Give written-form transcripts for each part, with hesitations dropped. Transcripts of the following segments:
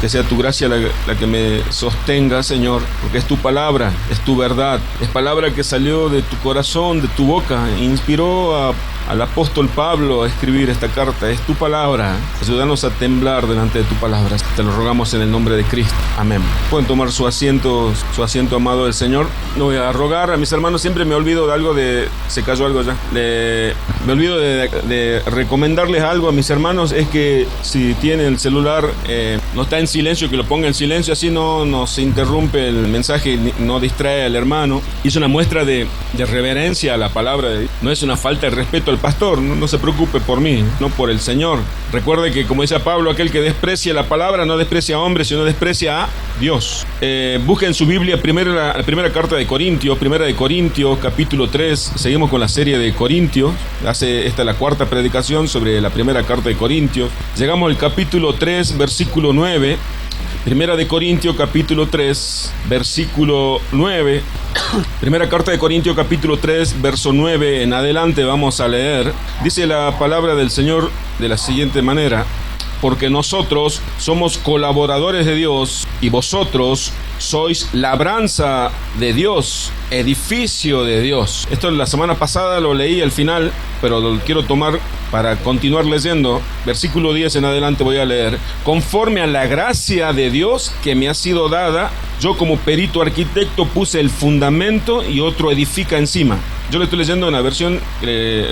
Que sea tu gracia la que me sostenga, Señor, porque es tu palabra, es tu verdad, es palabra que salió de tu corazón, de tu boca, e inspiró al apóstol Pablo a escribir esta carta. Es tu palabra. Ayúdanos a temblar delante de tu palabra. Te lo rogamos en el nombre de Cristo. Amén. Pueden tomar su asiento amado del Señor. No voy a rogar a mis hermanos, siempre me olvido de algo se cayó algo ya. Me olvido de recomendarles algo a mis hermanos, es que si tienen el celular, no está en silencio, que lo ponga en silencio, así no se interrumpe el mensaje, no distrae al hermano. Y es una muestra de reverencia a la palabra de Dios. No es una falta de respeto al pastor, no se preocupe por mí, no por el Señor. Recuerde que, como dice Pablo, aquel que desprecia la palabra no desprecia a hombres, sino desprecia a Dios. Busquen su Biblia, la primera carta de Corintios, primera de Corintios, capítulo 3. Seguimos con la serie de Corintios. Esta es la cuarta predicación sobre la primera carta de Corintios. Llegamos al capítulo 3, versículo 9. Primera de Corintios, capítulo 3, versículo 9. Primera carta de Corintios, capítulo 3, verso 9 en adelante vamos a leer. Dice la palabra del Señor de la siguiente manera: porque nosotros somos colaboradores de Dios y vosotros sois labranza de Dios, edificio de Dios. Esto la semana pasada lo leí al final, pero lo quiero tomar para continuar leyendo. Versículo 10 en adelante voy a leer. Conforme a la gracia de Dios que me ha sido dada, yo como perito arquitecto puse el fundamento y otro edifica encima. Yo le estoy leyendo una versión,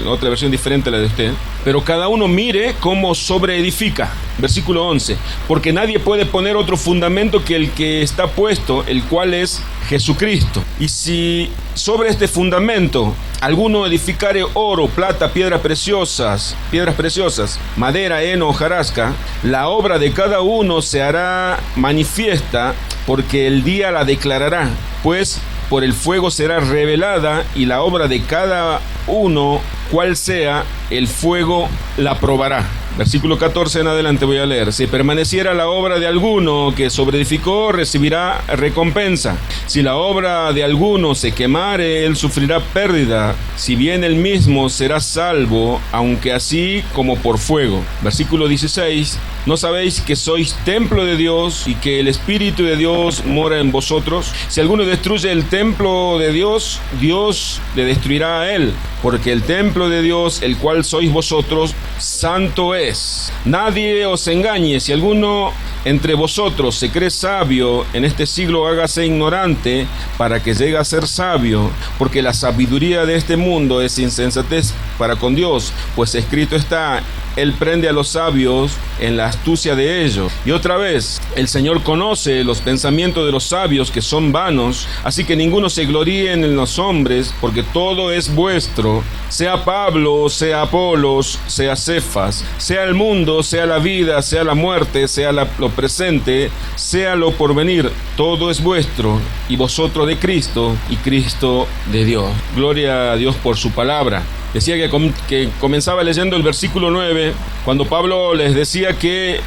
otra versión diferente a la de usted. Pero cada uno mire cómo sobreedifica. Versículo 11. Porque nadie puede poner otro fundamento que el que está puesto, el cual es Jesucristo. Y si sobre este fundamento alguno edificare oro, plata, piedras preciosas, madera, heno, hojarasca, la obra de cada uno se hará manifiesta, porque el día la declarará, pues por el fuego será revelada, y la obra de cada uno, cual sea, el fuego la probará. Versículo 14 en adelante voy a leer. Si permaneciera la obra de alguno que sobreedificó, recibirá recompensa. Si la obra de alguno se quemare, él sufrirá pérdida, si bien él mismo será salvo, aunque así como por fuego. Versículo 16. ¿No sabéis que sois templo de Dios y que el Espíritu de Dios mora en vosotros? Si alguno destruye el templo de Dios, Dios le destruirá a él, porque el templo de Dios, el cual sois vosotros, santo es. Nadie os engañe. Si alguno entre vosotros se cree sabio en este siglo, hágase ignorante para que llegue a ser sabio, porque la sabiduría de este mundo es insensatez para con Dios, pues escrito está: Él prende a los sabios en la astucia de ellos. Y otra vez, el Señor conoce los pensamientos de los sabios, que son vanos, así que ninguno se gloríe en los hombres, porque todo es vuestro, sea Pablo, sea Apolos, sea Cefas, sea el mundo, sea la vida, sea la muerte, sea lo presente, sea lo porvenir, todo es vuestro, y vosotros de Cristo, y Cristo de Dios. Gloria a Dios por su palabra. Decía que comenzaba leyendo el versículo 9, cuando Pablo les decía que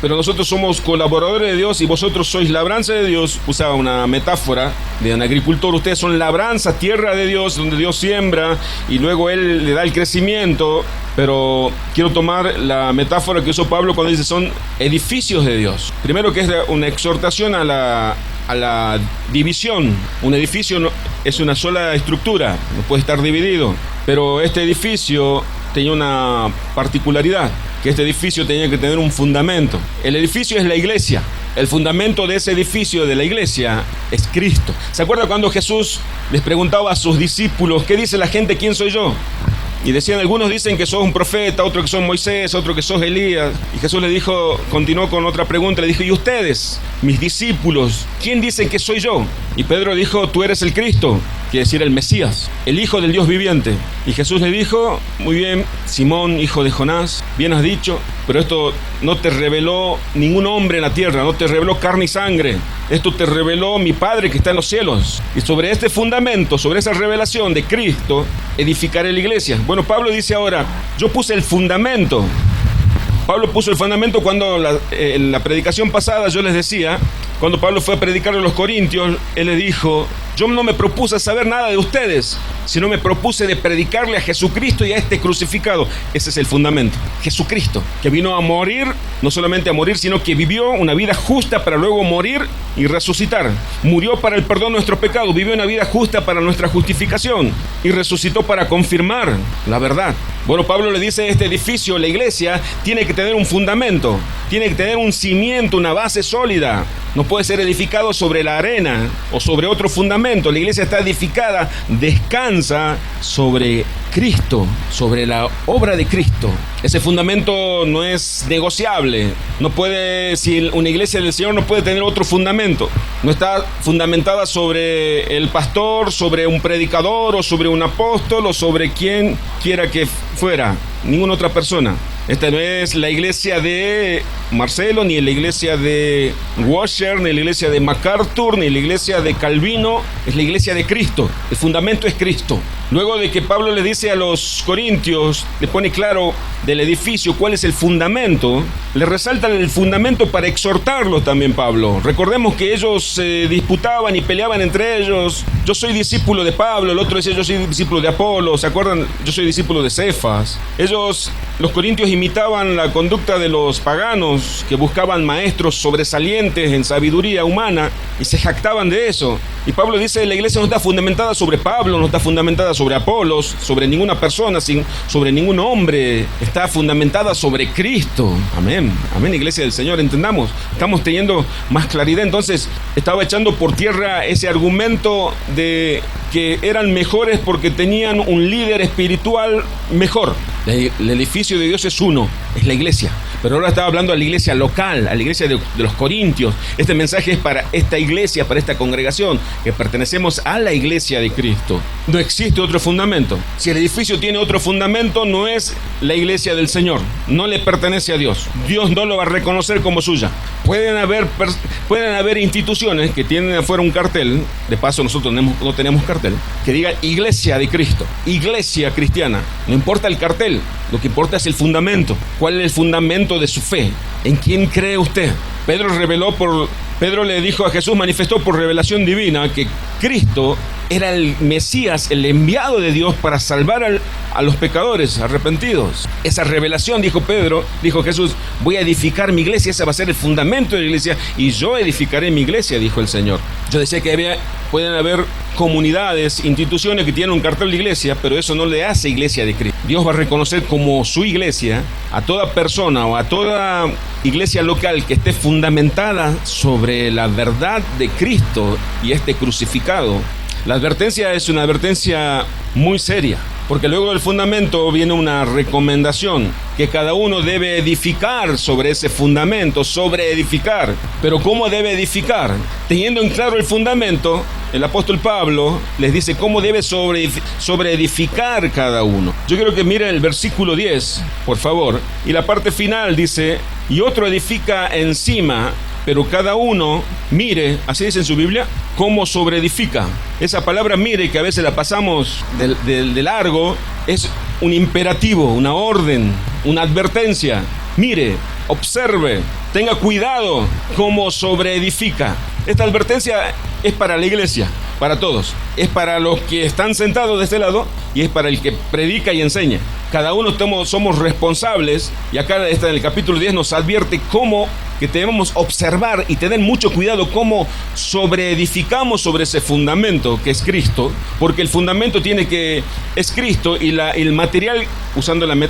pero nosotros somos colaboradores de Dios y vosotros sois labranza de Dios. Usaba una metáfora de un agricultor. Ustedes son labranza, tierra de Dios, donde Dios siembra y luego Él le da el crecimiento. Pero quiero tomar la metáfora que usó Pablo cuando dice son edificios de Dios. Primero, que es una exhortación a la división. Un edificio es una sola estructura, no puede estar dividido. Pero este edificio tenía una particularidad, que este edificio tenía que tener un fundamento. El edificio es la iglesia. El fundamento de ese edificio de la iglesia es Cristo. ¿Se acuerda cuando Jesús les preguntaba a sus discípulos: ¿qué dice la gente? ¿Quién soy yo? Y decían, algunos dicen que sos un profeta, otros que sos Moisés, otros que sos Elías. Y Jesús les dijo, continuó con otra pregunta, le dijo: ¿y ustedes, mis discípulos, quién dicen que soy yo? Y Pedro dijo: tú eres el Cristo, quiere decir el Mesías, el Hijo del Dios viviente. Y Jesús le dijo: muy bien, Simón, hijo de Jonás, bien has dicho, pero esto no te reveló ningún hombre en la tierra, no te reveló carne y sangre. Esto te reveló mi Padre que está en los cielos. Y sobre este fundamento, sobre esa revelación de Cristo, edificaré la iglesia. Bueno, Pablo dice ahora, yo puse el fundamento. Pablo puso el fundamento cuando en la predicación pasada yo les decía, cuando Pablo fue a predicar a los corintios, él les dijo: Yo no me propuse saber nada de ustedes, sino me propuse de predicarle a Jesucristo y a este crucificado. Ese es el fundamento. Jesucristo, que vino a morir, no solamente a morir, sino que vivió una vida justa para luego morir y resucitar. Murió para el perdón de nuestros pecados, vivió una vida justa para nuestra justificación y resucitó para confirmar la verdad. Bueno, Pablo le dice: este edificio, la iglesia, tiene que tener un fundamento, tiene que tener un cimiento, una base sólida. No puede ser edificado sobre la arena o sobre otro fundamento. La iglesia está edificada, descansa sobre Cristo, sobre la obra de Cristo. Ese fundamento no es negociable. No puede, si una iglesia del Señor no puede tener otro fundamento. No está fundamentada sobre el pastor, sobre un predicador o sobre un apóstol o sobre quien quiera que fuera, ninguna otra persona. Esta no es la iglesia de Marcelo, ni la iglesia de Washer, ni la iglesia de MacArthur, ni la iglesia de Calvino. Es la iglesia de Cristo. El fundamento es Cristo. Luego de que Pablo le dice a los corintios, le pone claro del edificio cuál es el fundamento, le resalta el fundamento para exhortarlos también Pablo. Recordemos que ellos se disputaban y peleaban entre ellos. Yo soy discípulo de Pablo, el otro decía: yo soy discípulo de Apolo. ¿Se acuerdan? Yo soy discípulo de Cefas. Los corintios imitaban la conducta de los paganos que buscaban maestros sobresalientes en sabiduría humana y se jactaban de eso. Y Pablo dice: la iglesia no está fundamentada sobre Pablo, no está fundamentada sobre Apolos, sobre ninguna persona, sobre ningún hombre. Está fundamentada sobre Cristo. Amén. Amén, iglesia del Señor, entendamos. Estamos teniendo más claridad. Entonces, estaba echando por tierra ese argumento de que eran mejores porque tenían un líder espiritual mejor. El edificio de Dios es uno, es la iglesia. Pero ahora estaba hablando a la iglesia local, a la iglesia de los corintios. Este mensaje es para esta iglesia, para esta congregación, que pertenecemos a la iglesia de Cristo. No existe otro fundamento. Si el edificio tiene otro fundamento, no es la iglesia del Señor. No le pertenece a Dios. Dios no lo va a reconocer como suya. Pueden haber instituciones que tienen afuera un cartel, de paso nosotros no tenemos cartel, que diga iglesia de Cristo, iglesia cristiana. No importa el cartel, lo que importa es el fundamento. ¿Cuál es el fundamento de su fe? ¿En quién cree usted? Pedro le dijo a Jesús, manifestó por revelación divina que Cristo era el Mesías, el enviado de Dios para salvar a los pecadores arrepentidos. Esa revelación, dijo Jesús: voy a edificar mi iglesia, ese va a ser el fundamento de la iglesia, y yo edificaré mi iglesia, dijo el Señor. Yo decía que pueden haber comunidades, instituciones que tienen un cartel de iglesia, pero eso no le hace iglesia de Cristo. Dios va a reconocer como su iglesia a toda persona o a toda iglesia local que esté fundamentada sobre la verdad de Cristo y este crucificado. La advertencia es una advertencia muy seria, porque luego del fundamento viene una recomendación que cada uno debe edificar sobre ese fundamento, sobre edificar. Pero ¿cómo debe edificar? Teniendo en claro el fundamento, el apóstol Pablo les dice cómo debe sobre edificar cada uno. Yo quiero que miren el versículo 10, por favor, y la parte final dice: y otro edifica encima, pero cada uno mire, así dice en su Biblia, cómo sobreedifica. Esa palabra mire, que a veces la pasamos de largo, es un imperativo, una orden, una advertencia. Mire, observe, tenga cuidado cómo sobreedifica. Esta advertencia es para la iglesia, para todos. Es para los que están sentados de este lado y es para el que predica y enseña. Cada uno somos responsables, y acá en el capítulo 10 nos advierte cómo que debemos observar y tener mucho cuidado cómo sobreedificamos sobre ese fundamento que es Cristo, porque el fundamento es Cristo, y el material,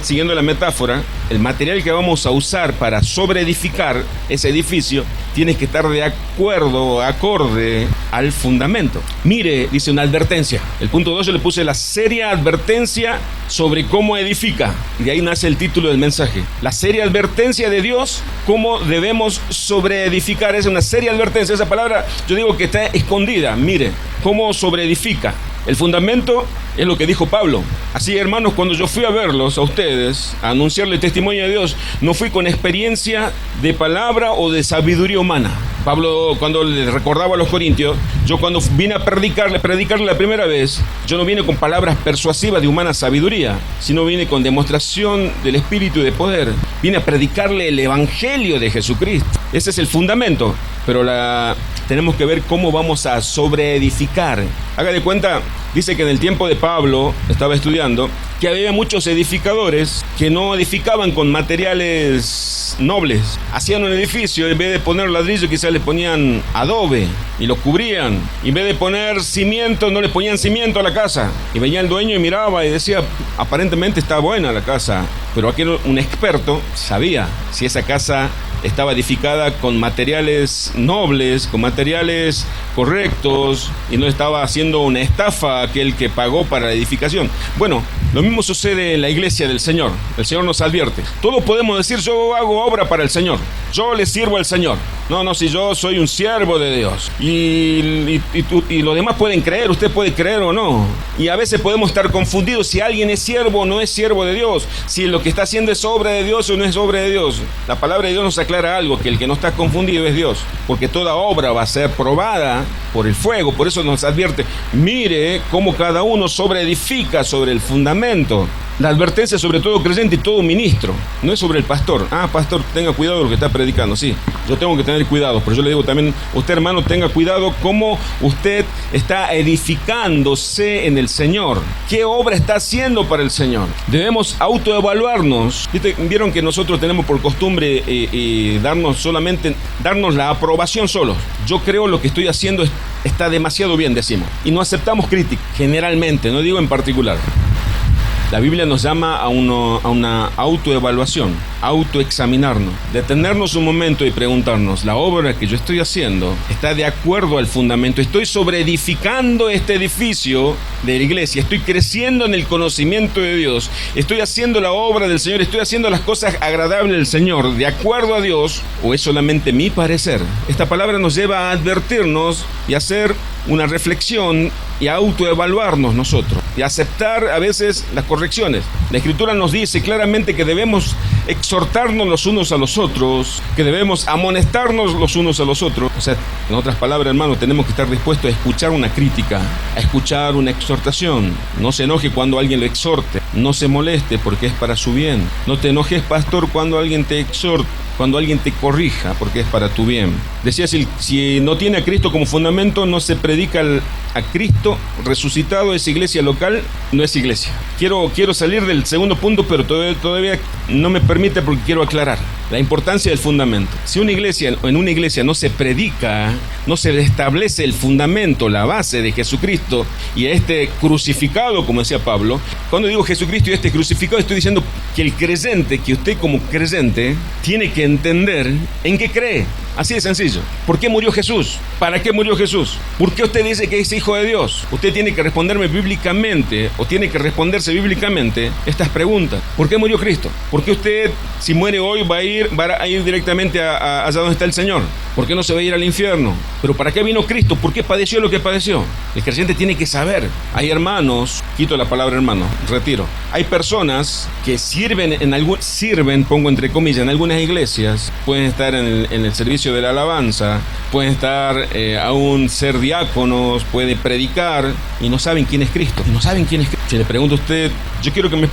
siguiendo la metáfora, el material que vamos a usar para sobreedificar ese edificio tiene que estar de acuerdo, acorde al fundamento. Mire, dice una advertencia. El punto 2 yo le puse la seria advertencia sobre cómo edifica, y de ahí nace el título del mensaje. La seria advertencia de Dios, cómo debemos sobreedificar. Es una seria advertencia. Esa palabra yo digo que está escondida. Mire, cómo sobreedifica. El fundamento es lo que dijo Pablo. Así, hermanos, cuando yo fui a verlos a ustedes, a anunciarle el testimonio de Dios, no fui con experiencia de palabra o de sabiduría humana. Pablo, cuando le recordaba a los corintios, yo cuando vine a predicarle la primera vez, yo no vine con palabras persuasivas de humana sabiduría, sino vine con demostración del Espíritu y de poder. Vine a predicarle el Evangelio de Jesucristo. Ese es el fundamento, pero tenemos que ver cómo vamos a sobreedificar. Haga de cuenta, dice que en el tiempo de Pablo, estaba estudiando, que había muchos edificadores que no edificaban con materiales nobles. Hacían un edificio, en vez de poner ladrillo, quizás le ponían adobe y lo cubrían. Y en vez de poner cimiento, no le ponían cimiento a la casa. Y venía el dueño y miraba y decía, aparentemente está buena la casa. Pero aquí un experto sabía si esa casa estaba edificada con materiales nobles, con materiales correctos, y no estaba haciendo una estafa a aquel que pagó para la edificación. Bueno, lo mismo sucede en la iglesia del Señor. El Señor nos advierte. Todos podemos decir, yo hago obra para el Señor, yo le sirvo al Señor. No, si yo soy un siervo de Dios. Y los demás pueden creer, usted puede creer o no. Y a veces podemos estar confundidos si alguien es siervo o no es siervo de Dios, si lo que está haciendo es obra de Dios o no es obra de Dios. La palabra de Dios nos aclara algo, que el que no está confundido es Dios, porque toda obra va a ser probada por el fuego. Por eso nos advierte, mire cómo cada uno sobreedifica sobre el fundamento. La advertencia sobre todo creyente y todo ministro, no es sobre el pastor. Pastor, tenga cuidado de lo que está predicando. Sí, yo tengo que tener cuidado, pero yo le digo también, usted hermano, tenga cuidado cómo usted está edificándose en el Señor. ¿Qué obra está haciendo para el Señor? Debemos autoevaluarnos. Vieron que nosotros tenemos por costumbre darnos la aprobación solos. Yo creo lo que estoy haciendo está demasiado bien, decimos. Y no aceptamos crítica, generalmente, no digo en particular. La Biblia nos llama a una autoevaluación, autoexaminarnos, detenernos un momento y preguntarnos, ¿la obra que yo estoy haciendo está de acuerdo al fundamento? ¿Estoy sobreedificando este edificio de la iglesia? ¿Estoy creciendo en el conocimiento de Dios? ¿Estoy haciendo la obra del Señor? ¿Estoy haciendo las cosas agradables del Señor de acuerdo a Dios? ¿O es solamente mi parecer? Esta palabra nos lleva a advertirnos y a hacer una reflexión y a autoevaluarnos nosotros y aceptar a veces las correcciones. La Escritura nos dice claramente que debemos exhortarnos los unos a los otros, que debemos amonestarnos los unos a los otros. O sea, en otras palabras, hermano, tenemos que estar dispuestos a escuchar una crítica, a escuchar una exhortación. No se enoje cuando alguien lo exhorte, no se moleste porque es para su bien. No te enojes, pastor, cuando alguien te exhorte, cuando alguien te corrija, porque es para tu bien. Decía, si no tiene a Cristo como fundamento, no se predica a Cristo resucitado, esa iglesia local no es iglesia. Quiero salir del segundo punto, pero todavía no me permite porque quiero aclarar la importancia del fundamento. Si en una iglesia no se predica, no se establece el fundamento, la base de Jesucristo y a este crucificado, como decía Pablo. Cuando digo Jesucristo y este crucificado, estoy diciendo que el creyente, que usted como creyente, tiene que entender en qué cree. Así de sencillo. ¿Por qué murió Jesús? ¿Para qué murió Jesús? ¿Por qué usted dice que es hijo de Dios? Usted tiene que responderme bíblicamente, o tiene que responderse bíblicamente estas preguntas. ¿Por qué murió Cristo? ¿Por qué usted, si muere hoy, va a ir directamente allá donde está el Señor? ¿Por qué no se va a ir al infierno? ¿Pero para qué vino Cristo? ¿Por qué padeció lo que padeció? El creyente tiene que saber. Hay hermanos, quito la palabra hermano, retiro. Hay personas que sirven, pongo entre comillas, en algunas iglesias. Pueden estar en el servicio de la alabanza, pueden estar aún ser diáconos, pueden predicar y no saben quién es Cristo. Si le pregunto a usted, yo quiero que me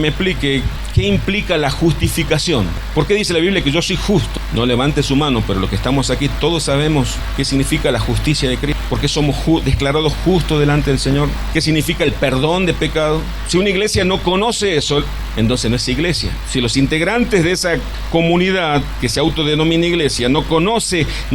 explique qué implica la justificación. ¿Por qué dice la Biblia que yo soy justo? No levante su mano, pero los que estamos aquí todos sabemos qué significa la justicia de Cristo. ¿Por qué somos declarados justos delante del Señor? ¿Qué significa el perdón de pecado? Si una iglesia no conoce eso, entonces no es iglesia. Si los integrantes de esa comunidad que se autodenomina iglesia no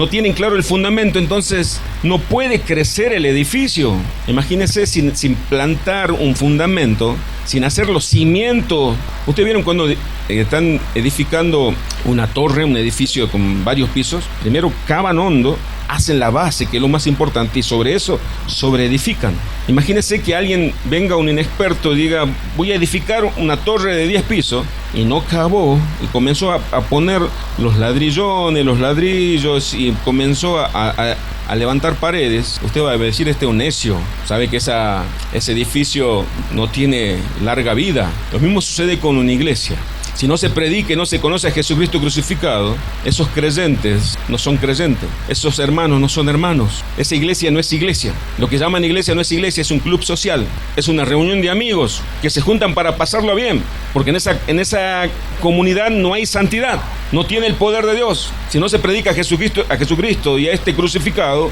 tienen claro el fundamento, entonces no puede crecer el edificio. Imagínense sin plantar un fundamento, sin hacer los cimientos. ¿Ustedes vieron cuando están edificando una torre, un edificio con varios pisos? Primero cavan hondo, hacen la base, que es lo más importante, y sobre eso sobreedifican. Imagínense que alguien venga, un inexperto, y diga, voy a edificar una torre de 10 pisos, y no cavó, y comenzó a poner los ladrillos, y comenzó a levantar paredes. Usted va a decir, este es un necio, sabe que ese edificio no tiene larga vida. Lo mismo sucede con una iglesia. Si no se predica y no se conoce a Jesucristo crucificado, esos creyentes no son creyentes, esos hermanos no son hermanos, esa iglesia no es iglesia. Lo que llaman iglesia no es iglesia, es un club social, es una reunión de amigos que se juntan para pasarlo bien, porque en esa comunidad no hay santidad. no tiene el poder de Dios. Si no se predica a Jesucristo y a este crucificado,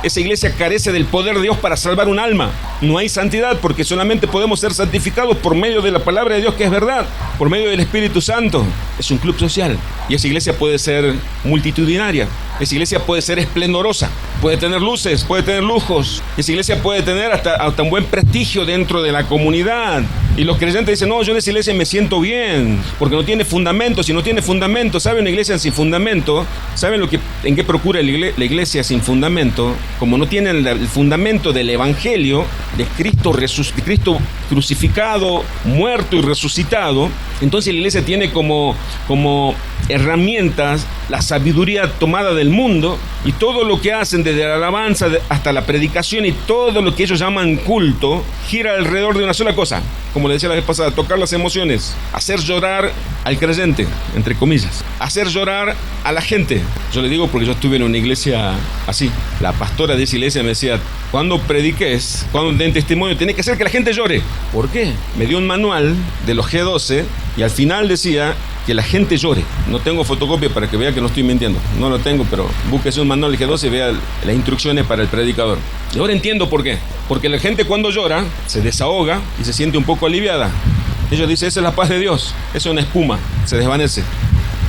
esa iglesia carece del poder de Dios para salvar un alma. No hay santidad, porque solamente podemos ser santificados por medio de la palabra de Dios, que es verdad, por medio del Espíritu Santo. Es un club social, y esa iglesia puede ser multitudinaria. Esa iglesia puede ser esplendorosa, puede tener luces, puede tener lujos. Esa iglesia puede tener hasta un buen prestigio dentro de la comunidad. Y los creyentes dicen, no, yo en esa iglesia me siento bien, porque no tiene fundamento. Si no tiene fundamento, ¿saben una iglesia sin fundamento? ¿Saben en qué procura la iglesia sin fundamento? Como no tienen el fundamento del evangelio, de Cristo crucificado, muerto y resucitado, entonces la iglesia tiene como herramientas la sabiduría tomada del mundo, y todo lo que hacen, desde la alabanza hasta la predicación y todo lo que ellos llaman culto, gira alrededor de una sola cosa, como le decía la vez pasada: tocar las emociones, hacer llorar al creyente, entre comillas, hacer llorar a la gente. Yo le digo porque yo estuve en una iglesia así. La pastora de esa iglesia me decía, cuando prediques, cuando den testimonio, tenés que hacer que la gente llore. ¿Por qué? Me dio un manual de los G12 y al final decía que la gente llore. No tengo fotocopia para que vea que no estoy mintiendo. No lo tengo, pero búsquese un manual de G12 y vea las instrucciones para el predicador. Y ahora entiendo por qué. Porque la gente, cuando llora, se desahoga y se siente un poco aliviada. Ellos dicen, esa es la paz de Dios. Eso es una espuma, se desvanece.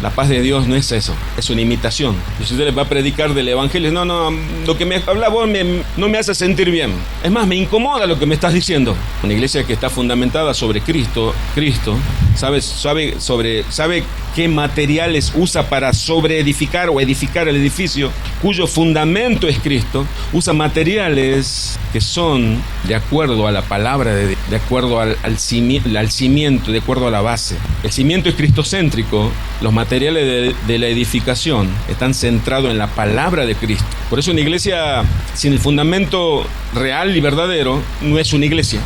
La paz de Dios no es eso, es una imitación. Y si usted le va a predicar del evangelio, no, lo que me habla vos no me hace sentir bien. Es más, me incomoda lo que me estás diciendo. Una iglesia que está fundamentada sobre Cristo, sabe qué materiales usa para sobreedificar o edificar el edificio, cuyo fundamento es Cristo. Usa materiales que son de acuerdo a la palabra de Dios, de acuerdo al cimiento, de acuerdo a la base. El cimiento es cristocéntrico. Los materiales de la edificación están centrados en la palabra de Cristo. Por eso una iglesia sin el fundamento real y verdadero no es una iglesia.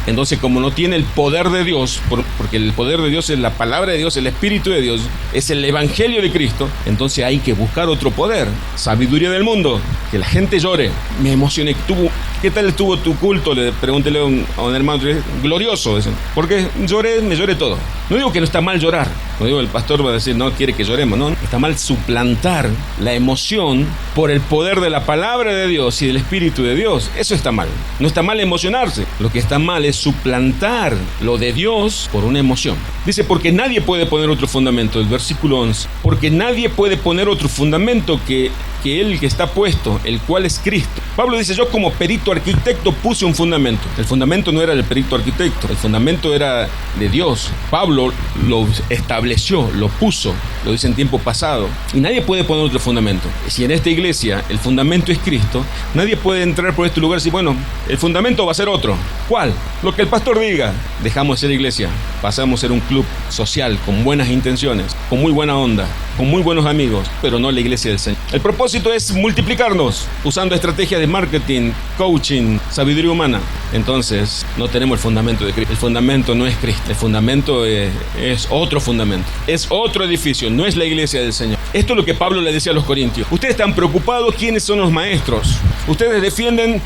Entonces, como no tiene el poder de Dios, porque el poder de Dios es la palabra de Dios, el Espíritu de Dios, es el Evangelio de Cristo, entonces hay que buscar otro poder. Sabiduría del mundo, que la gente llore. Me emocioné. ¿Qué tal estuvo tu culto? Le pregunté a un hermano, glorioso. Porque me lloré todo. No digo que no está mal llorar. No digo, el pastor va a decir, no quiere que lloremos. No, está mal suplantar la emoción por el poder de la palabra de Dios y del Espíritu de Dios. Eso está mal. No está mal emocionarse. Lo que está mal es suplantar lo de Dios por una emoción. Dice, porque nadie puede poner otro fundamento. El versículo 11. Porque nadie puede poner otro fundamento que el que está puesto, el cual es Cristo. Pablo dice, yo como perito arquitecto puse un fundamento. El fundamento no era del perito arquitecto, el fundamento era de Dios. Pablo lo estableció, lo puso, lo dice en tiempo pasado. Y nadie puede poner otro fundamento. Si en esta iglesia el fundamento es Cristo, nadie puede entrar por este lugar y decir, bueno, el fundamento va a ser otro. ¿Cuál? Lo que el pastor diga. Dejamos de ser iglesia, pasamos a ser un club social con buenas intenciones, con muy buena onda, con muy buenos amigos, pero no la iglesia del Señor. El propósito es multiplicarnos usando estrategias de marketing, coaching, sabiduría humana. Entonces no tenemos el fundamento de Cristo. El fundamento no es Cristo. El fundamento es otro fundamento. Es otro edificio. No es la iglesia del Señor. Esto es lo que Pablo le decía a los corintios. Ustedes están preocupados quiénes son los maestros. Ustedes defienden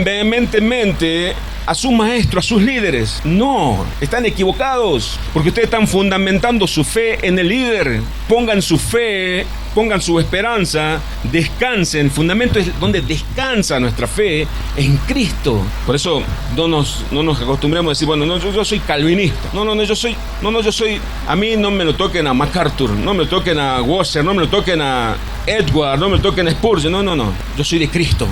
vehementemente a sus maestros, a sus líderes. No, están equivocados, porque ustedes están fundamentando su fe en el líder. Pongan su fe, pongan su esperanza, descansen. El fundamento es donde descansa nuestra fe, en Cristo. Por eso no nos acostumbramos a decir, bueno, no, yo soy calvinista. Yo soy, a mí no me lo toquen a MacArthur, no me lo toquen a Wasser, no me lo toquen a Edward, no me lo toquen a Spurgeon. No, yo soy de Cristo.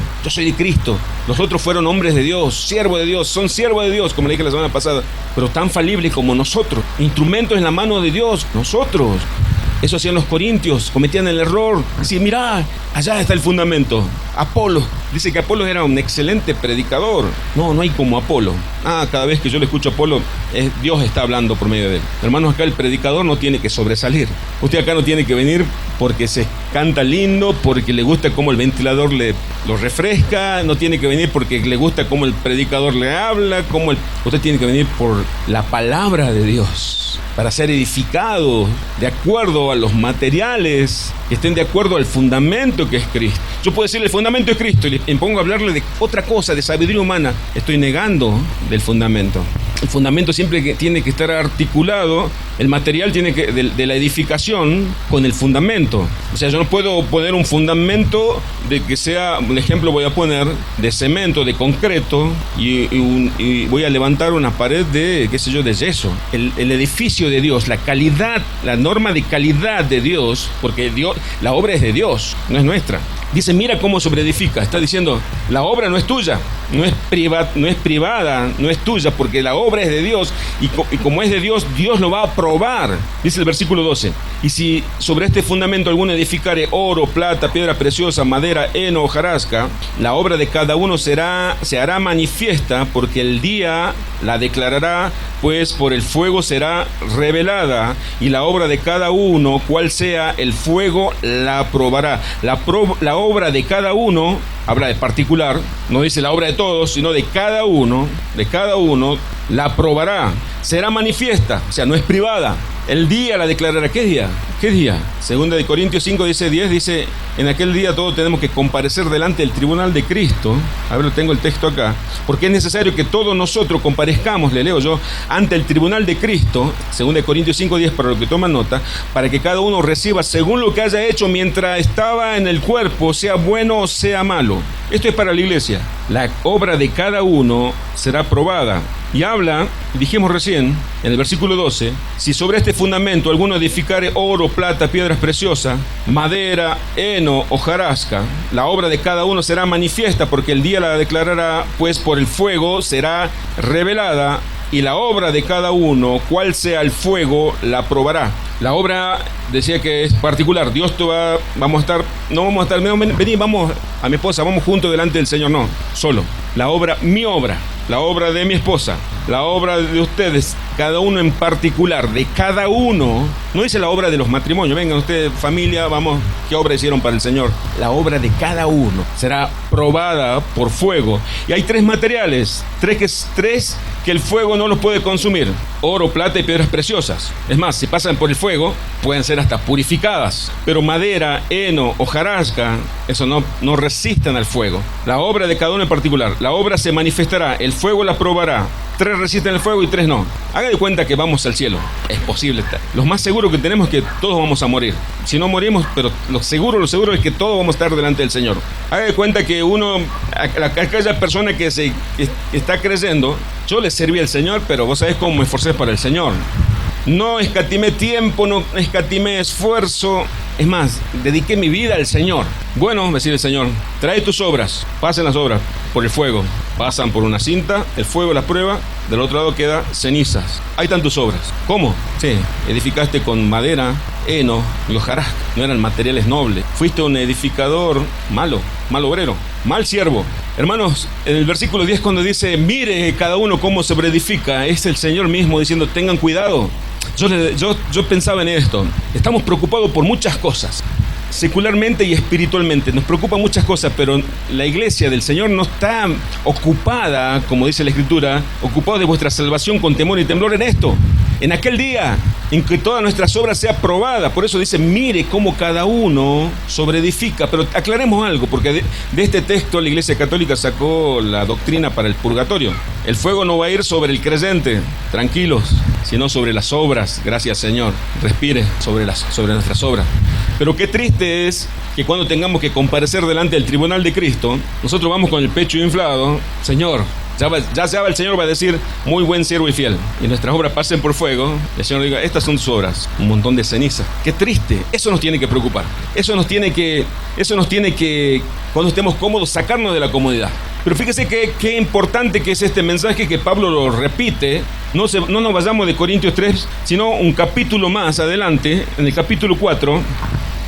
Los otros fueron hombres de Dios, siervos de Dios, son siervos de Dios, como le dije la semana pasada, pero tan falibles como nosotros, instrumentos en la mano de Dios, nosotros. Eso hacían los corintios, cometían el error. Decían, mirá, allá está el fundamento. Apolo, dice que Apolo era un excelente predicador. No hay como Apolo. Cada vez que yo le escucho a Apolo, Dios está hablando por medio de él. Hermanos, acá el predicador no tiene que sobresalir. Usted acá no tiene que venir porque se canta lindo, porque le gusta cómo el ventilador lo refresca. No tiene que venir porque le gusta cómo el predicador le habla. Usted tiene que venir por la palabra de Dios, para ser edificado de acuerdo a los materiales que estén de acuerdo al fundamento que es Cristo. Yo puedo decirle, el fundamento es Cristo, y me pongo a hablarle de otra cosa, de sabiduría humana. Estoy negando del fundamento. El fundamento siempre tiene que estar articulado, el material tiene que de la edificación con el fundamento. O sea, yo no puedo poner un fundamento de que sea, un ejemplo voy a poner, de cemento, de concreto, y voy a levantar una pared de, qué sé yo, de yeso. El edificio de Dios, la calidad, la norma de calidad de Dios, porque Dios, la obra es de Dios, no es nuestra. Dice, mira cómo sobreedifica. Está diciendo, la obra no es tuya, no es privada, no es tuya, porque la obra es de Dios, y como es de Dios, Dios lo va a aprobar. Dice el versículo 12, y si sobre este fundamento alguno edificare oro, plata, piedra preciosa, madera, heno, hojarasca, la obra de cada uno se hará manifiesta, porque el día la declarará, pues por el fuego será revelada, y la obra de cada uno, cual sea el fuego, la aprobará. La obra de cada uno, habla de particular, no dice la obra de todos, sino de cada uno, la aprobará, será manifiesta, o sea, no es privada. El día la declarará. ¿Qué día? ¿Qué día? Segunda de Corintios 5, dice 10, dice, en aquel día todos tenemos que comparecer delante del tribunal de Cristo. A ver, tengo el texto acá. Porque es necesario que todos nosotros comparezcamos, le leo yo, ante el tribunal de Cristo, segunda de Corintios 5, 10, para los que toman nota, para que cada uno reciba según lo que haya hecho mientras estaba en el cuerpo, sea bueno o sea malo. Esto es para la iglesia. La obra de cada uno será probada. Y habla, dijimos recién, en el versículo 12, si sobre este fundamento alguno edificare oro, plata, piedras preciosas, madera, heno, hojarasca, la obra de cada uno será manifiesta, porque el día la declarará, pues por el fuego será revelada, y la obra de cada uno, cual sea el fuego, la probará. La obra, decía que es particular. Dios no vamos a estar, vení, vamos a mi esposa, vamos juntos delante del Señor. No, solo. La obra, mi obra, la obra de mi esposa, la obra de ustedes, cada uno en particular, de cada uno. No dice la obra de los matrimonios. Vengan ustedes, familia, vamos, ¿qué obra hicieron para el Señor? La obra de cada uno será probada por fuego. Y hay tres materiales, tres que el fuego no los puede consumir: oro, plata y piedras preciosas. Es más, si pasan por el fuego, pueden ser hasta purificadas. Pero madera, heno, hojarasca, eso no resisten al fuego. La obra de cada uno en particular, la obra se manifestará, el fuego la probará. 3 resisten el fuego y 3 no. Haga de cuenta que vamos al cielo. Es posible. Lo más seguro que tenemos es que todos vamos a morir. Si no morimos, pero lo seguro es que todos vamos a estar delante del Señor. Haga de cuenta que aquella persona que está creyendo, yo le serví al Señor, pero vos sabés cómo me esforcé para el Señor. No escatimé tiempo, no escatimé esfuerzo. Es más, dediqué mi vida al Señor. Bueno, decir el Señor, trae tus obras, pasen las obras por el fuego. Pasan por una cinta, el fuego las prueba, del otro lado queda cenizas. Ahí están tus obras. ¿Cómo? Sí, edificaste con madera, heno y hojarasca. No eran materiales nobles. Fuiste un edificador mal obrero, mal siervo. Hermanos, en el versículo 10 cuando dice, mire cada uno cómo se edifica, es el Señor mismo diciendo, tengan cuidado. Yo pensaba en esto. Estamos preocupados por muchas cosas, secularmente y espiritualmente. Nos preocupan muchas cosas, pero la iglesia del Señor no está ocupada, como dice la Escritura, ocupada de vuestra salvación con temor y temblor en esto. En aquel día en que todas nuestras obras sean probadas. Por eso dice, mire cómo cada uno sobreedifica. Pero aclaremos algo, porque de este texto la Iglesia Católica sacó la doctrina para el purgatorio. El fuego no va a ir sobre el creyente, tranquilos, sino sobre las obras. Gracias, Señor. Respire sobre nuestras obras. Pero qué triste es que cuando tengamos que comparecer delante del tribunal de Cristo, nosotros vamos con el pecho inflado. Señor, ya el Señor va a decir, muy buen siervo y fiel. Y nuestras obras pasen por fuego. Y el Señor diga, estas son tus obras. Un montón de ceniza. Qué triste. Eso nos tiene que preocupar. Eso nos tiene que, cuando estemos cómodos, sacarnos de la comodidad. Pero fíjese qué importante que es este mensaje que Pablo lo repite. No nos vayamos de Corintios 3, sino un capítulo más adelante, en el capítulo 4.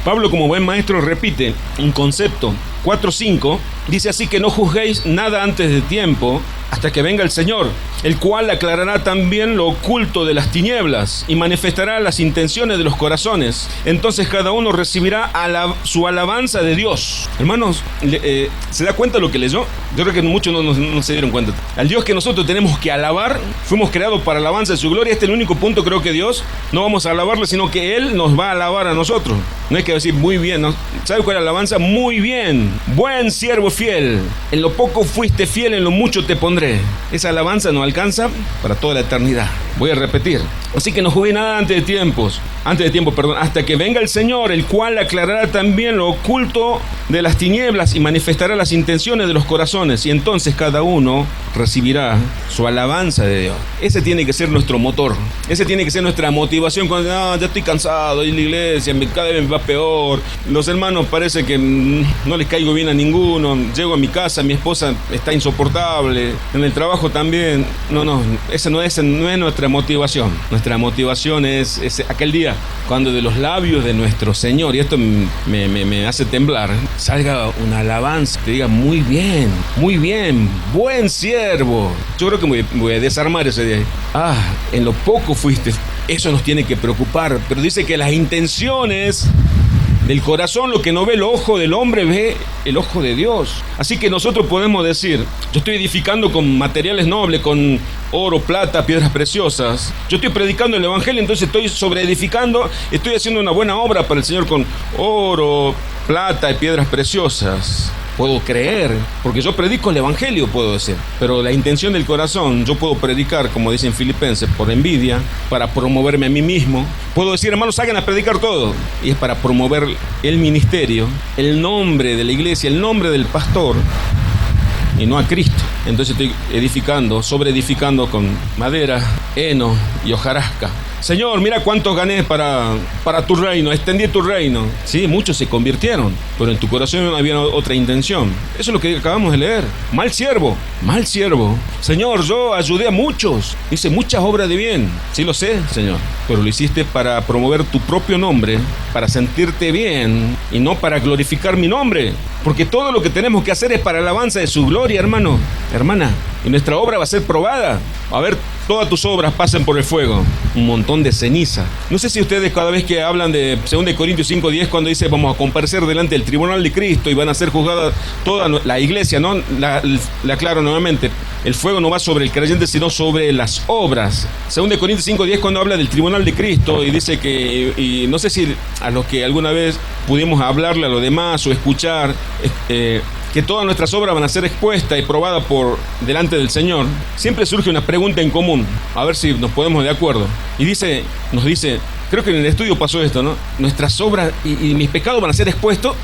Pablo, como buen maestro, repite un concepto. 4:5 dice así: que no juzguéis nada antes de tiempo, hasta que venga el Señor, el cual aclarará también lo oculto de las tinieblas y manifestará las intenciones de los corazones. Entonces cada uno recibirá su alabanza de Dios. Hermanos, ¿se da cuenta lo que leyó? Yo creo que muchos no se dieron cuenta. Al Dios que nosotros tenemos que alabar, fuimos creados para alabanza de su gloria. Este es el único punto, creo que Dios, no vamos a alabarle, sino que Él nos va a alabar a nosotros. No es que que decir muy bien, ¿no? ¿Sabe cuál es la alabanza? Muy bien, buen siervo fiel. En lo poco fuiste fiel, en lo mucho te pondré. Esa alabanza nos alcanza para toda la eternidad. Voy a repetir. Así que no jugué nada antes de tiempo, hasta que venga el Señor, el cual aclarará también lo oculto de las tinieblas y manifestará las intenciones de los corazones. Y entonces cada uno recibirá su alabanza de Dios. Ese tiene que ser nuestro motor. Ese tiene que ser nuestra motivación. Cuando ya estoy cansado, y la iglesia cada vez me va peor. Los hermanos parece que no les caigo bien a ninguno. Llego a mi casa, mi esposa está insoportable. En el trabajo también. No, esa no es nuestra motivación. Nuestra motivación es aquel día cuando de los labios de nuestro Señor, y esto me hace temblar, salga una alabanza que diga muy bien, buen siervo. Yo creo que me voy a desarmar ese día. En lo poco fuiste. Eso nos tiene que preocupar. Pero dice que las intenciones del corazón, lo que no ve el ojo del hombre, ve el ojo de Dios. Así que nosotros podemos decir, yo estoy edificando con materiales nobles, con oro, plata, piedras preciosas. Yo estoy predicando el evangelio, entonces estoy sobreedificando, estoy haciendo una buena obra para el Señor con oro, plata y piedras preciosas. Puedo creer, porque yo predico el evangelio, puedo decir. Pero la intención del corazón, yo puedo predicar, como dicen Filipenses, por envidia, para promoverme a mí mismo. Puedo decir, hermanos, hagan a predicar todo. Y es para promover el ministerio, el nombre de la iglesia, el nombre del pastor, y no a Cristo. Entonces estoy sobreedificando con madera, heno y hojarasca. Señor, mira cuántos gané para tu reino, extendí tu reino. Sí, muchos se convirtieron, pero en tu corazón había otra intención. Eso es lo que acabamos de leer. Mal siervo. Señor, yo ayudé a muchos, hice muchas obras de bien. Sí lo sé, Señor, pero lo hiciste para promover tu propio nombre, para sentirte bien y no para glorificar mi nombre. Porque todo lo que tenemos que hacer es para la alabanza de su gloria, hermano, hermana. Y nuestra obra va a ser probada. A ver, todas tus obras pasen por el fuego. Un montón de ceniza. No sé si ustedes cada vez que hablan de 2 Corintios 5:10, cuando dice vamos a comparecer delante del tribunal de Cristo y van a ser juzgadas toda la iglesia, ¿no? La aclaro nuevamente. El fuego no va sobre el creyente, sino sobre las obras. 2 Corintios 5:10, cuando habla del tribunal de Cristo y dice que, y no sé si a los que alguna vez pudimos hablarle a los demás o escuchar, que todas nuestras obras van a ser expuestas y probadas por delante del Señor, siempre surge una pregunta en común, a ver si nos ponemos de acuerdo. Y nos dice, creo que en el estudio pasó esto, ¿no? Nuestras obras y mis pecados van a ser expuestos,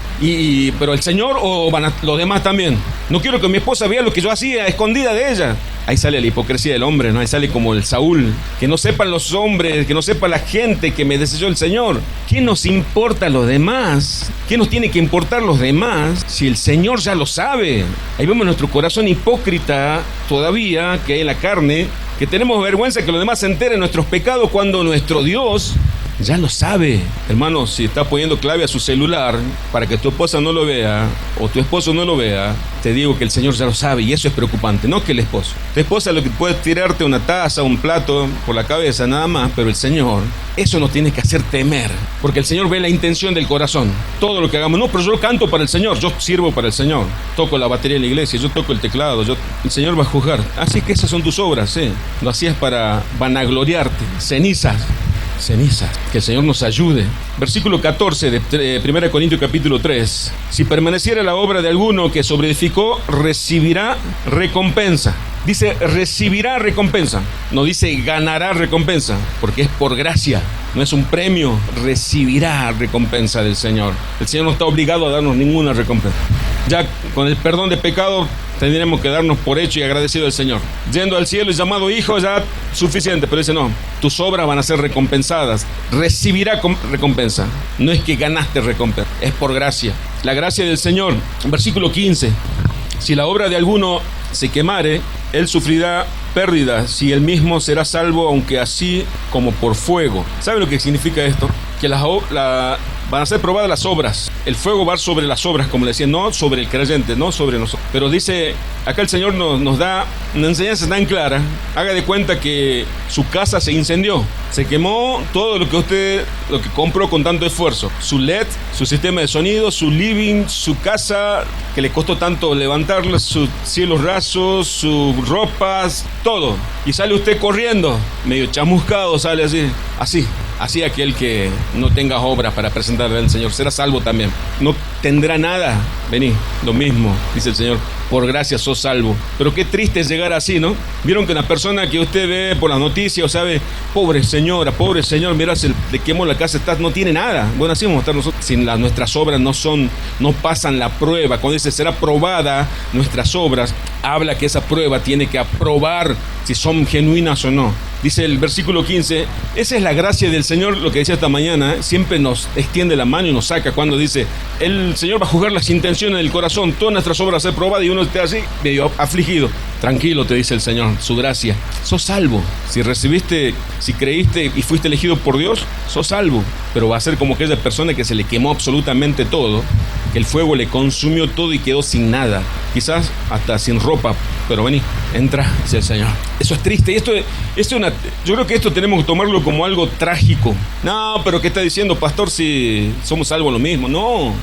pero el Señor o los demás también. No quiero que mi esposa vea lo que yo hacía escondida de ella. Ahí sale la hipocresía del hombre, ¿no? Ahí sale como el Saúl. Que no sepan los hombres, que no sepa la gente que me desechó el Señor. ¿Qué nos importa los demás? ¿Qué nos tiene que importar los demás si el Señor ya lo sabe? Ahí vemos nuestro corazón hipócrita todavía, que hay en la carne, que tenemos vergüenza que los demás se enteren de nuestros pecados cuando nuestro Dios ya lo sabe. Hermano, si está poniendo clave a su celular para que tu esposa no lo vea o tu esposo no lo vea, te digo que el Señor ya lo sabe, y eso es preocupante, no que el esposo. Tu esposa lo que puede tirarte una taza, un plato por la cabeza, nada más, pero el Señor, eso nos tiene que hacer temer, porque el Señor ve la intención del corazón. Todo lo que hagamos, no, pero yo canto para el Señor, yo sirvo para el Señor, toco la batería en la iglesia, yo toco el teclado, el Señor va a juzgar. Así que esas son tus obras, ¿eh? Lo hacías para vanagloriarte. Cenizas, que el Señor nos ayude. Versículo 14 de 1 Corintios capítulo 3. Si permaneciera la obra de alguno que sobreedificó, recibirá recompensa. Dice recibirá recompensa, no dice ganará recompensa, porque es por gracia, no es un premio. Recibirá recompensa del Señor. El Señor no está obligado a darnos ninguna recompensa. Ya con el perdón de pecado tendremos que darnos por hecho y agradecido al Señor. Yendo al cielo y llamado hijo, ya suficiente, pero dice no, tus obras van a ser recompensadas. Recibirá recompensa, no es que ganaste recompensa, es por gracia. La gracia del Señor. Versículo 15. Si la obra de alguno se quemare, él sufrirá pérdida, si él mismo será salvo, aunque así como por fuego. ¿Sabe lo que significa esto? Que van a ser probadas las obras. El fuego va sobre las obras, como le decía, no sobre el creyente, no sobre nosotros. Pero dice, acá el Señor nos da una enseñanza tan clara. Haga de cuenta que su casa se incendió. Se quemó todo lo que compró con tanto esfuerzo. Su LED, su sistema de sonido, su living, su casa, que le costó tanto levantarla, sus cielos rasos, sus ropas, todo. Y sale usted corriendo, medio chamuscado, sale así. Así aquel que no tenga obras para presentarle al Señor será salvo también. No tendrá nada. Vení, lo mismo, dice el Señor. Por gracia sos salvo. Pero qué triste es llegar así, ¿no? Vieron que una persona que usted ve por las noticias o sabe, pobre señora, pobre señor, mira, se le quemó la casa, no tiene nada. Bueno, así vamos a estar nosotros. Si nuestras obras no pasan la prueba. Cuando dice será probada nuestras obras, habla que esa prueba tiene que aprobar si son genuinas o no. Dice el versículo 15, esa es la gracia del Señor, lo que decía esta mañana, siempre nos extiende la mano y nos saca cuando dice, el Señor va a juzgar las intenciones del corazón, todas nuestras obras ser probadas, y uno está así, medio afligido. Tranquilo, te dice el Señor, su gracia. Sos salvo. Si recibiste, si creíste y fuiste elegido por Dios, sos salvo. Pero va a ser como aquella persona que se le quemó absolutamente todo, que el fuego le consumió todo y quedó sin nada. Quizás hasta sin ropa, pero vení, entra, dice el Señor. Eso es triste. Y esto es yo creo que esto tenemos que tomarlo como algo trágico. No, pero ¿qué está diciendo, pastor, si somos salvos lo mismo? No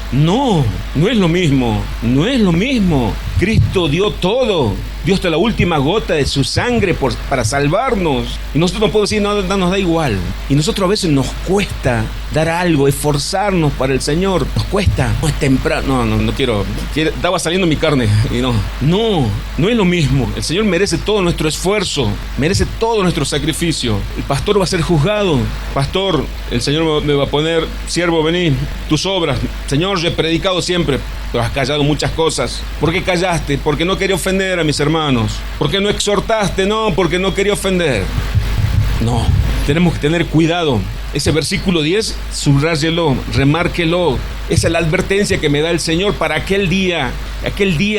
es lo mismo. No es lo mismo. Cristo dio todo. Dio hasta la última gota de su sangre para salvarnos. Y nosotros no podemos decir, no, nos da igual. Y nosotros a veces nos cuesta dar algo, esforzarnos para el Señor. Nos cuesta. No es temprano. No quiero. Estaba saliendo mi carne. Y no es lo mismo. El Señor merece todo nuestro esfuerzo. Merece todo nuestro sacrificio. El pastor va a ser juzgado. Pastor, el Señor me va a poner, siervo, vení, tus obras. Señor, yo he predicado siempre, pero has callado muchas cosas. ¿Por qué callaste? Porque no quería ofender a mis hermanos. ¿Por qué no exhortaste? No, porque no quería ofender. No, tenemos que tener cuidado. Ese versículo 10, subráyelo, remárquelo. Esa es la advertencia que me da el Señor para aquel día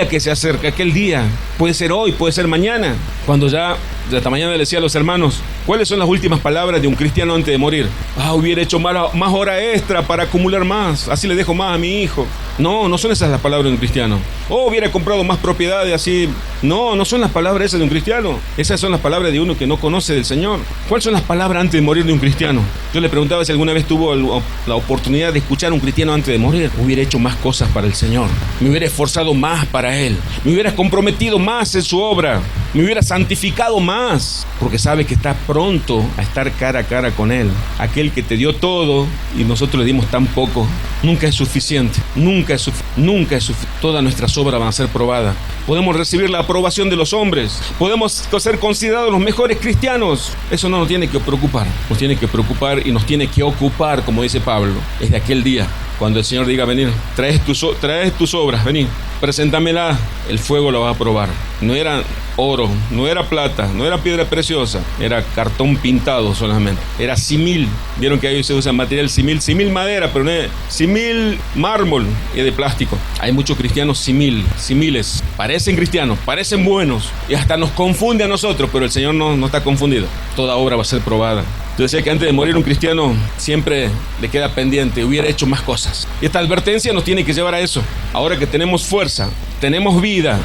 que se acerca, aquel día. Puede ser hoy, puede ser mañana. Cuando ya esta mañana le decía a los hermanos, ¿cuáles son las últimas palabras de un cristiano antes de morir? Hubiera hecho más hora extra para acumular más, así le dejo más a mi hijo. No son esas las palabras de un cristiano. Hubiera comprado más propiedades, así. No son las palabras esas de un cristiano. Esas son las palabras de uno que no conoce del Señor. ¿Cuáles son las palabras antes de morir de un cristiano? Yo le preguntaba si alguna vez tuvo la oportunidad de escuchar a un cristiano antes de morir. Hubiera hecho más cosas para el Señor. Me hubiera esforzado más para Él. Me hubiera comprometido más en su obra. Me hubiera santificado más. Porque sabe que está pronto a estar cara a cara con Él. Aquel que te dio todo y nosotros le dimos tan poco. Nunca es suficiente. Nunca es suficiente. Todas nuestras obras van a ser probadas. Podemos recibir la aprobación de los hombres. Podemos ser considerados los mejores cristianos. Eso no nos tiene que preocupar. Nos tiene que preocupar y nos tiene que ocupar, como dice Pablo. Es de aquel día cuando el Señor diga, venir, traes tus obras, vení, preséntamela, el fuego lo va a probar. No era oro, no era plata, no era piedra preciosa, era cartón pintado solamente, era simil. Vieron que ahí se usa material simil madera, pero no es simil mármol, y de plástico. Hay muchos cristianos similes, parecen cristianos, parecen buenos, y hasta nos confunde a nosotros, pero el Señor no está confundido. Toda obra va a ser probada. Yo decía que antes de morir un cristiano siempre le queda pendiente, hubiera hecho más cosas. Y esta advertencia nos tiene que llevar a eso. Ahora que tenemos fuerza, tenemos vida,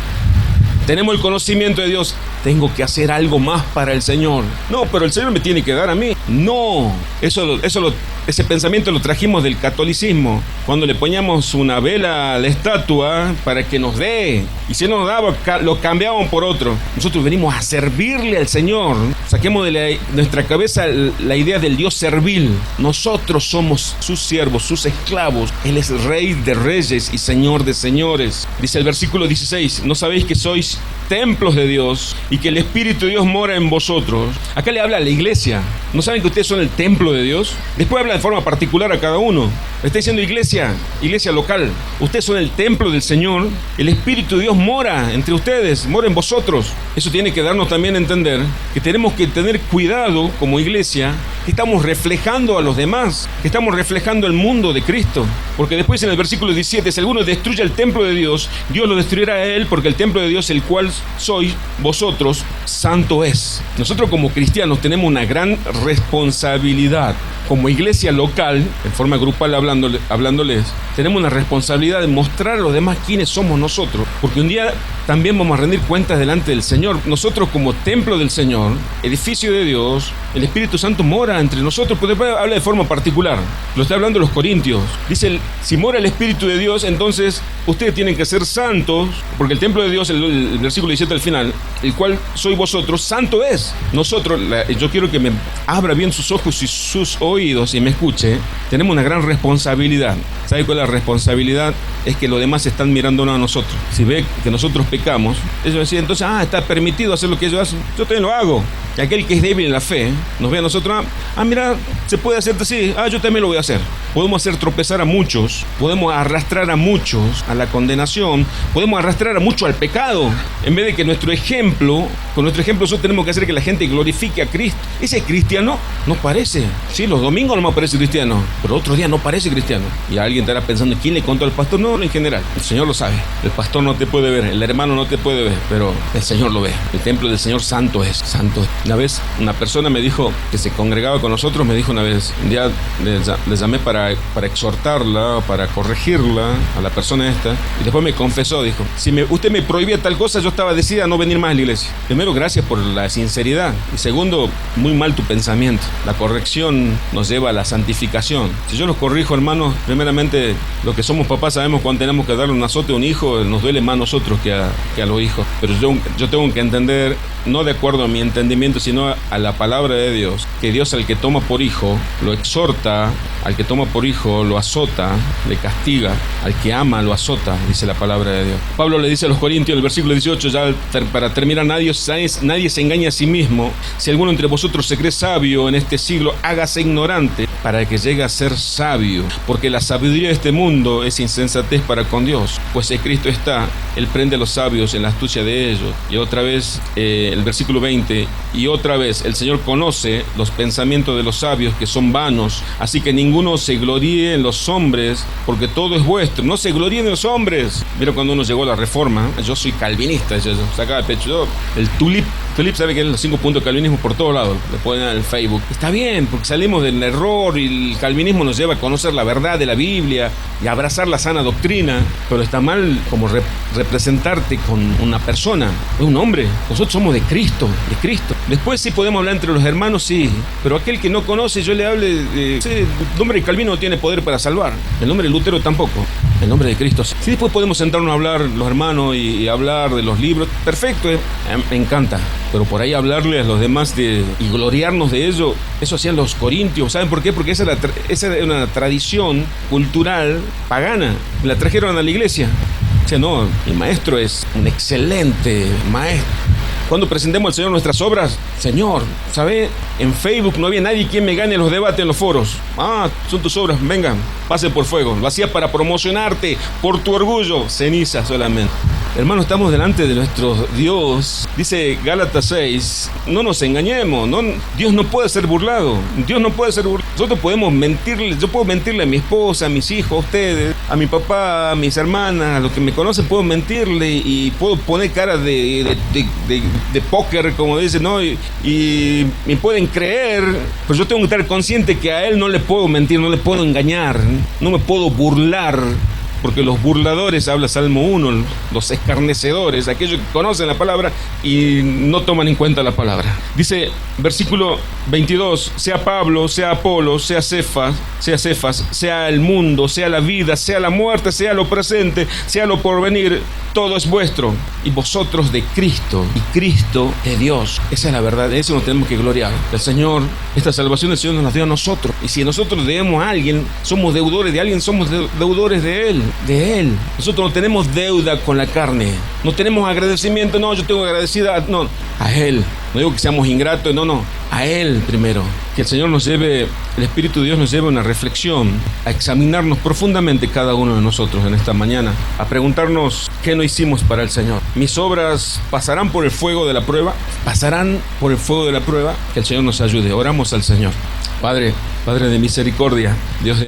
tenemos el conocimiento de Dios, tengo que hacer algo más para el Señor. No, pero el Señor me tiene que dar a mí. No, ese pensamiento lo trajimos del catolicismo, cuando le poníamos una vela a la estatua para que nos dé, y si no nos daba, lo cambiaban por otro. Nosotros venimos a servirle al Señor. Saquemos de nuestra cabeza la idea del Dios servil. Nosotros somos sus siervos, sus esclavos. Él es Rey de reyes y Señor de señores. Dice el versículo 16, ¿no sabéis que sois templos de Dios y que el Espíritu de Dios mora en vosotros? Acá le habla a la iglesia. ¿No saben que ustedes son el templo de Dios? Después habla de forma particular a cada uno. Le está diciendo iglesia local. Ustedes son el templo del Señor. El Espíritu de Dios mora entre ustedes, mora en vosotros. Eso tiene que darnos también a entender que tenemos que tener cuidado como iglesia, que estamos reflejando a los demás, que estamos reflejando el mundo de Cristo. Porque después en el versículo 17, si alguno destruye el templo de Dios, Dios lo destruirá a él, porque el templo de Dios, el cual sois vosotros, santo es. Nosotros como cristianos tenemos una gran responsabilidad. Como iglesia local, en forma grupal hablándoles, tenemos una responsabilidad de mostrar a los demás quiénes somos nosotros, porque un día también vamos a rendir cuentas delante del Señor. Nosotros como templo del Señor, edificio de Dios, el Espíritu Santo mora entre nosotros, pero después habla de forma particular. Lo está hablando los Corintios. Dice, si mora el Espíritu de Dios, entonces ustedes tienen que ser santos, porque el templo de Dios, el versículo 17 al final, el cual sois vosotros, santo es. Nosotros, yo quiero que me abra bien sus ojos y sus oídos, oídos y me escuche, tenemos una gran responsabilidad. ¿Sabe cuál es la responsabilidad? Es que los demás están mirándonos a nosotros. Si ve que nosotros pecamos, ellos deciden, entonces, está permitido hacer lo que ellos hacen, yo también lo hago. Y aquel que es débil en la fe, nos ve a nosotros, mira, se puede hacer así, yo también lo voy a hacer. Podemos hacer tropezar a muchos, podemos arrastrar a muchos a la condenación, podemos arrastrar a muchos al pecado. En vez de que con nuestro ejemplo nosotros tenemos que hacer que la gente glorifique a Cristo. Ese cristiano no parece. Sí, los domingos no me parece cristiano, pero otro día no parece cristiano. Y alguien estará pensando, ¿quién le contó al pastor? No, en general, el Señor lo sabe. El pastor no te puede ver, el hermano no te puede ver, pero el Señor lo ve. El templo del Señor santo es, santo. Una vez una persona me dijo, que se congregaba con nosotros, me dijo una vez, un día le llamé para exhortarla, para corregirla a la persona esta, y después me confesó, dijo, si usted me prohibía tal cosa, yo estaba decidida a no venir más a la iglesia. Primero, gracias por la sinceridad, y segundo, muy mal tu pensamiento. La corrección nos lleva a la santificación. Si yo los corrijo, hermanos, primeramente, los que somos papás sabemos cuando tenemos que darle un azote a un hijo, nos duele más a nosotros que a los hijos, pero yo tengo que entender, no de acuerdo a mi entendimiento, sino a la palabra de Dios, que Dios al que toma por hijo lo exhorta, al que toma por hijo lo azota, le castiga, al que ama lo azota, dice la palabra de Dios. Pablo le dice a los Corintios en el versículo 18, ya para terminar, nadie se engaña a sí mismo. Si alguno entre vosotros se cree sabio en este siglo, hágase ignorante para que llegue a ser sabio, porque la sabiduría de este mundo es insensatez para con Dios, pues en Cristo está, Él prende a los sabios en la astucia de ellos. Y otra vez, el versículo 20, y otra vez, el Señor conoce los pensamientos de los sabios, que son vanos, así que ninguno se gloríe en los hombres, porque todo es vuestro. No se gloríen en los hombres. Mira, cuando uno llegó a la Reforma, yo soy calvinista, yo sacaba el pecho, el tulip, sabe que es los 5 puntos de calvinismo por todos lados, le ponen en el Facebook. Está bien, porque salimos del error y el calvinismo nos lleva a conocer la verdad de la Biblia y a abrazar la sana doctrina, pero está mal como representarte con una persona, un hombre. Nosotros somos de Cristo. Después sí podemos hablar entre los hermanos, sí, pero aquel que no conoce, yo le hable el nombre de Calvino no tiene poder para salvar, el nombre de Lutero tampoco, el nombre de Cristo sí. Sí, después podemos sentarnos a hablar los hermanos y hablar de los libros, perfecto, me encanta, pero por ahí hablarle a los demás y gloriarnos de ello, eso hacían los corintios. ¿Saben por qué? Porque esa era una tradición cultural pagana, la trajeron a la iglesia. O sea, no, mi maestro es un excelente maestro. Cuando presentemos al Señor nuestras obras, Señor, ¿sabe? En Facebook no había nadie quien me gane los debates en los foros. Son tus obras, vengan, pase por fuego. Lo hacía para promocionarte, por tu orgullo, ceniza solamente. Hermanos, estamos delante de nuestro Dios. Dice Gálatas 6, no nos engañemos, Dios no puede ser burlado. Nosotros podemos mentirle, yo puedo mentirle a mi esposa, a mis hijos, a ustedes, a mi papá, a mis hermanas, a los que me conocen, puedo mentirle y puedo poner cara de póker, como dicen, ¿no? Y me pueden creer, pero yo tengo que estar consciente que a él no le puedo mentir, no le puedo engañar, no me puedo burlar. Porque los burladores, habla Salmo 1, los escarnecedores, aquellos que conocen la palabra y no toman en cuenta la palabra. Dice, versículo 22, sea Pablo, sea Apolo, sea Cefas, sea el mundo, sea la vida, sea la muerte, sea lo presente, sea lo porvenir, todo es vuestro, y vosotros de Cristo, y Cristo de Dios. Esa es la verdad, de eso nos tenemos que gloriar. El Señor, esta salvación del Señor nos la dio a nosotros, y si nosotros debemos a alguien, somos deudores de alguien, somos deudores de Él. Nosotros no tenemos deuda con la carne, no tenemos agradecimiento, yo tengo agradecida, a Él. No digo que seamos ingratos, a Él primero. Que el Señor nos lleve, el Espíritu de Dios nos lleve a una reflexión, a examinarnos profundamente cada uno de nosotros en esta mañana, a preguntarnos qué no hicimos para el Señor. ¿Mis obras pasarán por el fuego de la prueba? ¿Pasarán por el fuego de la prueba? Que el Señor nos ayude. Oramos al Señor. Padre de misericordia, Dios de